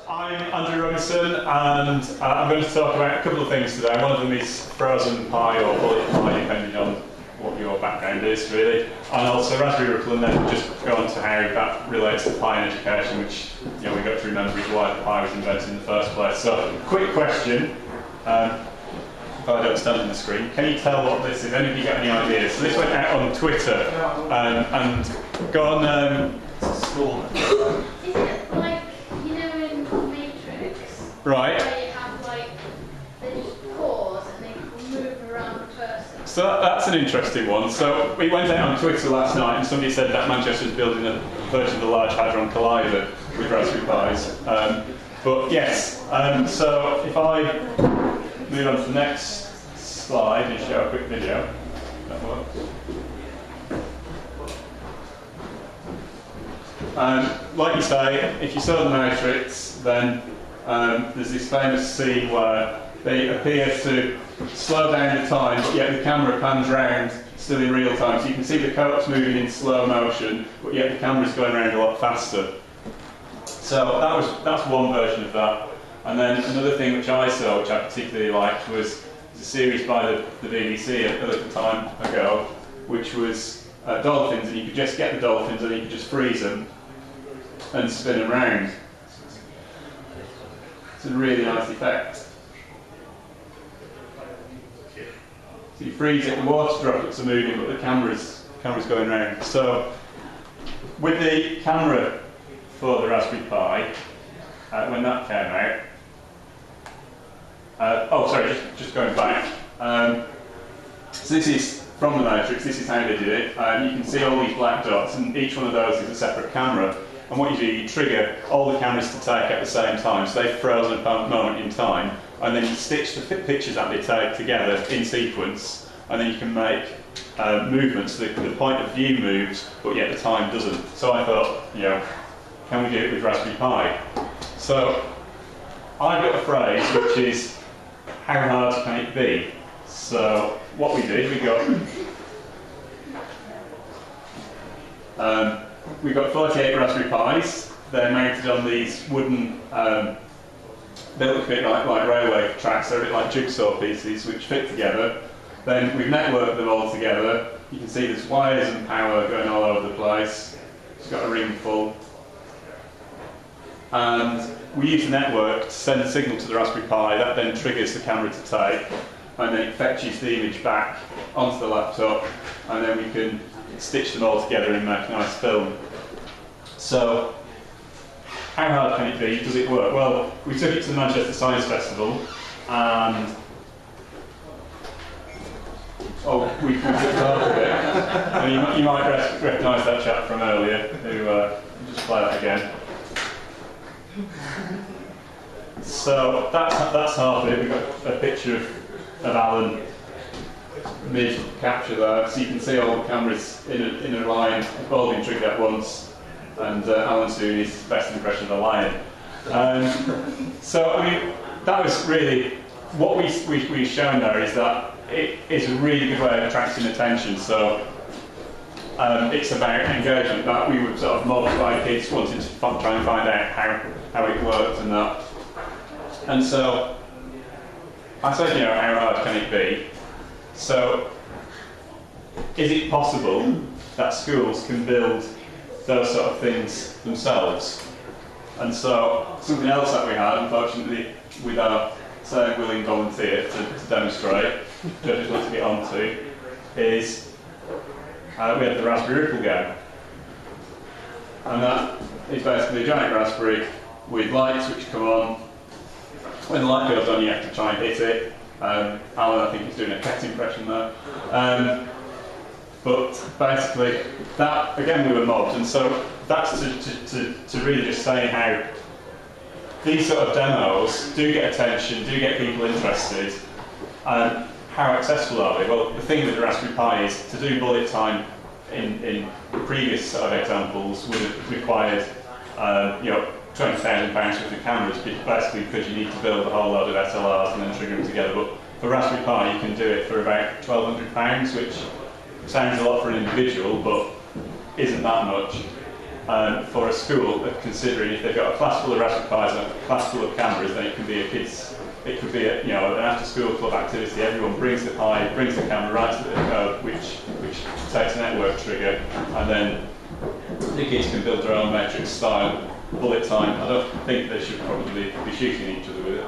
I'm Andrew Robinson, and I'm going to talk about a couple of things today. One of them is frozen Pi or bullet Pi, depending on what your background is, really, and also Raspberry Ripple, and then just go on to how that relates to Pi and education, which we've got to remember is why the Pi was invented in the first place. So, quick question, if I don't stand on the screen, can you tell what this is? Any of you got any ideas? So this went out on Twitter, and go on school. Is it like, in Matrix? Right. Where you have they just pause and they move around the person? So that's an interesting one. So we went out on Twitter last night and somebody said that Manchester is building a version of the Large Hadron Collider with Raspberry Pis. But yes, so if I move on to the next slide and show a quick video, that works. Like you say, if you saw the Matrix, then there's this famous scene where they appear to slow down the time, but yet the camera pans round still in real time. So you can see the coats moving in slow motion, but yet the camera's going around a lot faster. So that's one version of that. And then another thing which I saw, which I particularly liked, was a series by the BBC a little time ago, which was dolphins, and you could just get the dolphins and you could just freeze them and spin them round. It's a really nice effect. So you freeze it, the water droplets are moving, but the camera's going round. So with the camera for the Raspberry Pi, when that came out, just going back. So this is from the Matrix, this is how they did it. You can see all these black dots, and each one of those is a separate camera. And what you do, you trigger all the cameras to take at the same time, so they've frozen at a moment in time, and then you stitch the pictures that they take together in sequence, and then you can make movements. The point of view moves, but yet the time doesn't. So I thought, can we do it with Raspberry Pi? So I've got a phrase which is, how hard can it be? So what we did, we got 48 Raspberry Pis. They're mounted on these wooden, they look a bit like railway tracks, they're a bit like jigsaw pieces which fit together. Then we've networked them all together. You can see there's wires and power going all over the place. It's got a ring full. And we use the network to send a signal to the Raspberry Pi, that then triggers the camera to take, and then it fetches the image back onto the laptop, and then we can stitch them all together and make a nice film. So, how hard can it be? Does it work? Well, we took it to the Manchester Science Festival, and we took part of it. And you might recognise that chap from earlier, who just play that again. So that's half of it. We've got a picture of Alan mid-capture there, so you can see all the cameras in a line, all being triggered at once, and Alan's doing his best impression of a lion. So, that was really, what we've shown there is that it is a really good way of attracting attention. So, it's about engagement, that we were sort of mobbed by kids wanting to try and find out how it worked and that. And so, I said, how hard can it be? So, is it possible that schools can build those sort of things themselves? And so, something else that we had, unfortunately, with our willing volunteer to demonstrate, which I just want to get onto, is we had the Raspberry Ripple game. And that is basically a giant Raspberry with lights which come on. When the light goes on, you have to try and hit it. Alan, I think, is doing a cat impression there. But basically, that, again, we were mobbed, and so that's to really just say how these sort of demos do get attention, do get people interested, and how accessible are they? Well, the thing with the Raspberry Pi is to do bullet time in previous sort of examples would have required, £20,000 worth of cameras, basically because you need to build a whole load of SLRs and then trigger them together. But for Raspberry Pi, you can do it for about £1,200, which sounds a lot for an individual, but isn't that much. for a school, considering if they've got a class full of Raspberry Pis and a class full of cameras, then it can be it could be an after-school club activity. Everyone brings the Pi, brings the camera, writes the bit of code, which takes a network trigger, and then the kids can build their own matrix style bullet time. I don't think they should probably be shooting each other with it.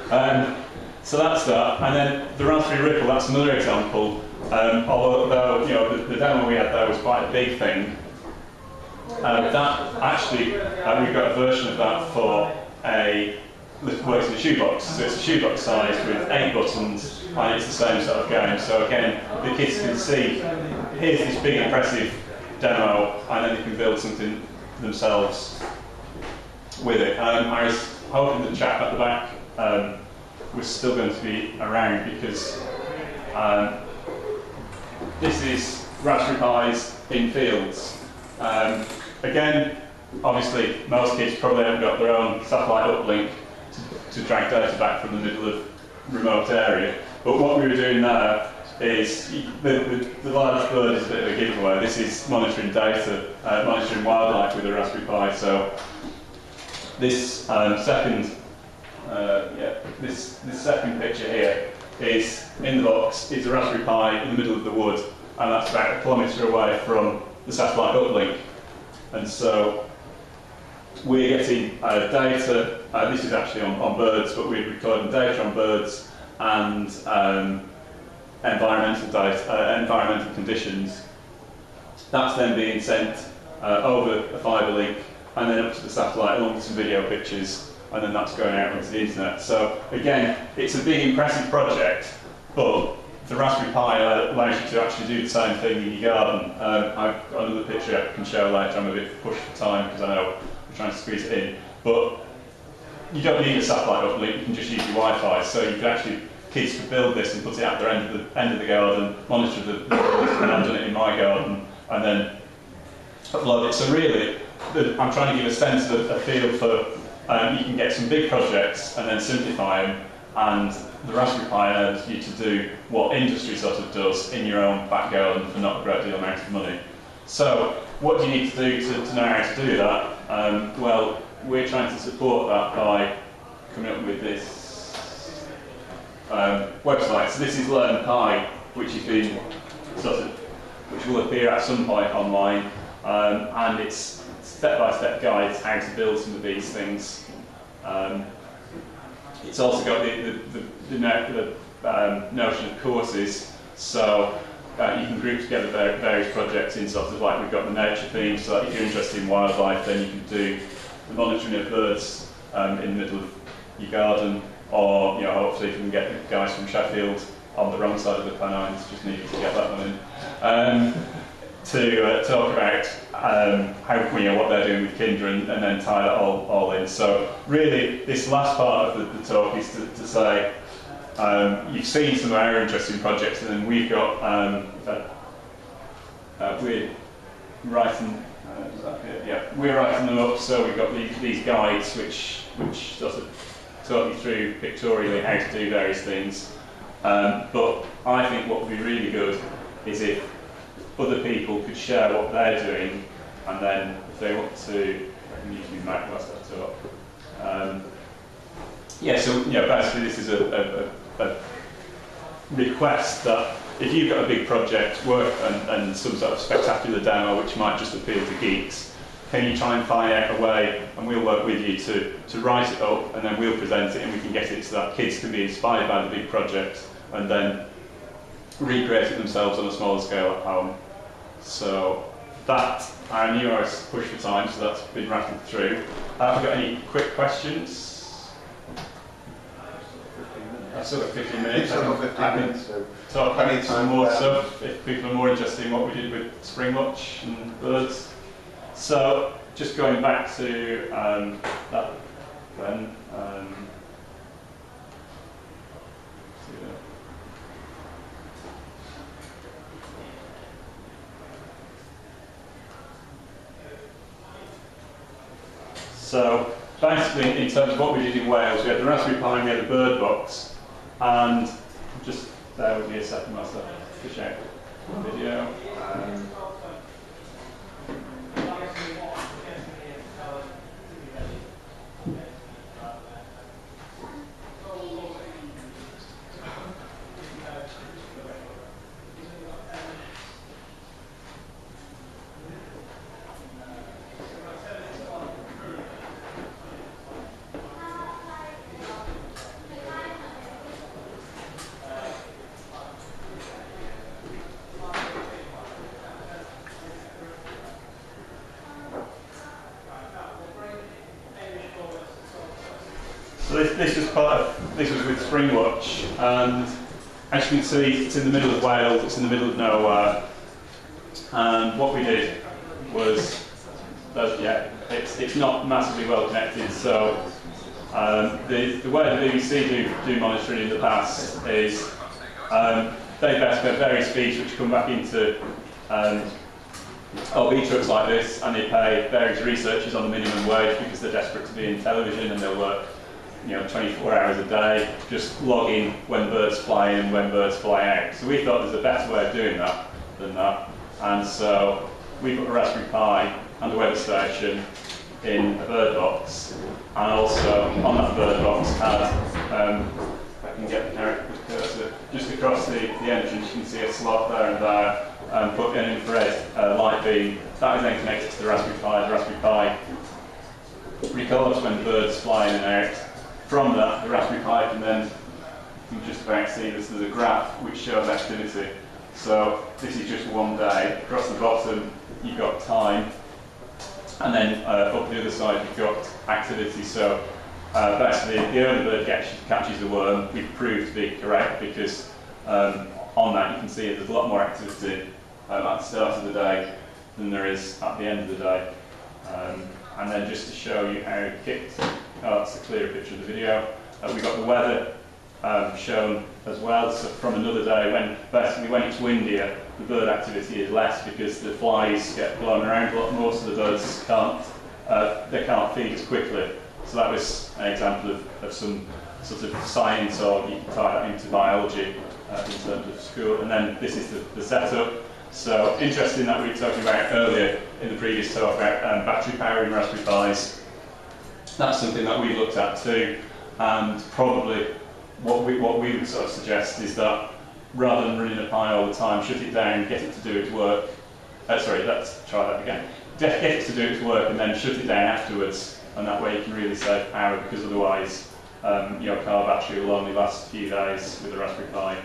But, so that's that, and then the Raspberry Ripple. That's another example. Although the demo we had there was quite a big thing. That actually, we've got a version of that for that works in a shoebox. So it's a shoebox size with 8 buttons, and it's the same sort of game. So again, the kids can see, here's this big impressive demo, and then they can build something themselves with it. I was hoping the chap at the back was still going to be around, because this is Raspberry Pis in fields. Again, obviously, most kids probably haven't got their own satellite uplink to drag data back from the middle of remote area. But what we were doing there is, the large bird is a bit of a giveaway. This is monitoring data, monitoring wildlife with a Raspberry Pi. So this this second picture here is in the box. It's a Raspberry Pi in the middle of the wood, and that's about a kilometre away from the satellite uplink. And so we're getting data. This is actually on birds, but we're recording data on birds and environmental data, environmental conditions. That's then being sent over a fibre link and then up to the satellite along with some video pictures, and then that's going out onto the internet. So again, it's a big impressive project, but the Raspberry Pi allows you to actually do the same thing in your garden. I've got another picture I can show later. I'm a bit pushed for time because I know we're trying to squeeze it in. But you don't need a satellite uplink, you can just use your Wi-Fi. So you can actually, kids could build this and put it at their end of the garden, monitor the birds, and I've done it in my garden, and then upload it. So really, I'm trying to give a sense of a feel for, you can get some big projects and then simplify them, and the Raspberry Pi allows you to do what industry sort of does in your own back garden for not a great deal amount of money. So what do you need to do to know how to do that? Well, we're trying to support that by coming up with this website. So this is Learn Pi, which has been which will appear at some point online, and it's step-by-step guides how to build some of these things. It's also got the notion of courses, so you can group together various projects in sort of like we've got the nature theme, so that if you're interested in wildlife, then you can do the monitoring of birds in the middle of your garden, or hopefully if you can get the guys from Sheffield on the wrong side of the Pennines, just needed to get that one in, to talk about how what they're doing with Kinder, and then tie that all in. So really, this last part of the talk is to say you've seen some of our interesting projects, and then we've got we're writing. We're writing them up. So we've got these guides which sort of talk you through pictorially how to do various things. But I think what would be really good is if other people could share what they're doing, and then if they want to, I can usually Mac whilst I talk. So basically this is a request that if you've got a big project, work and some sort of spectacular demo which might just appeal to geeks, can you try and find out a way, and we'll work with you to write it up, and then we'll present it, and we can get it so that kids can be inspired by the big project and then recreate it themselves on a smaller scale at home. So that, I knew I was pushed for time, so that's been rattled through. Have we got any quick questions? I've still got 15 minutes. I can talk about some more stuff if people are more interested in what we did with Springwatch and birds. So just going back to that then. So basically, in terms of what we did in Wales, we had the Raspberry Pi, we had a bird box, and just bear with me a second whilst I fish out the video. So this was with Springwatch, and as you can see, it's in the middle of Wales, it's in the middle of nowhere. And what we did was, it's not massively well connected. So the way the BBC do monitoring in the past is they best get various feeds which come back into LB trucks like this, and they pay various researchers on the minimum wage because they're desperate to be in television, and they'll work 24 hours a day, just logging when birds fly in, when birds fly out. So we thought there's a better way of doing that than that, and so we put a Raspberry Pi and a weather station in a bird box, and also on that bird box had, if I can get the cursor, just across the entrance you can see a slot there and there, and put an infrared light beam. That is then connected to the Raspberry Pi. The Raspberry Pi records when birds fly in and out. From that, the Raspberry Pi can then, you can just about see there's a graph which shows activity. So this is just one day. Across the bottom, you've got time, and then up the other side, you've got activity. So basically, the early bird catches the worm. We've proved to be correct because on that you can see there's a lot more activity at the start of the day than there is at the end of the day. And then just to show you how it kicked, that's a clearer picture of the video. We've got the weather shown as well. So from another day, when it's windier, the bird activity is less because the flies get blown around a lot. Most of the birds can't feed as quickly. So that was an example of some sort of science, or you can tie that into biology in terms of school. And then this is the setup. So interesting that we were talking about earlier in the previous talk about battery powering Raspberry Pis. That's something that we looked at too, and probably what we would sort of suggest is that rather than running a Pi all the time, shut it down, get it to do its work. Sorry, let's try that again. Get it to do its work and then shut it down afterwards, and that way you can really save power, because otherwise your car battery will only last a few days with a Raspberry Pi.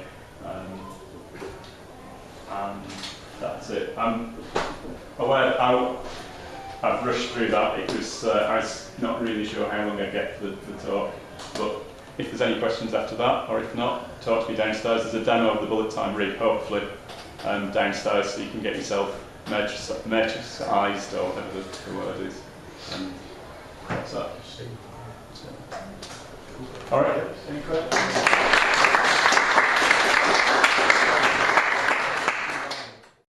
And that's it. I'm aware I've rushed through that because I was not really sure how long I'd get for the talk. But if there's any questions after that, or if not, talk to me downstairs. There's a demo of the bullet time rig, hopefully, downstairs, so you can get yourself metricized, or whatever the word is. That's that. All right. Any questions?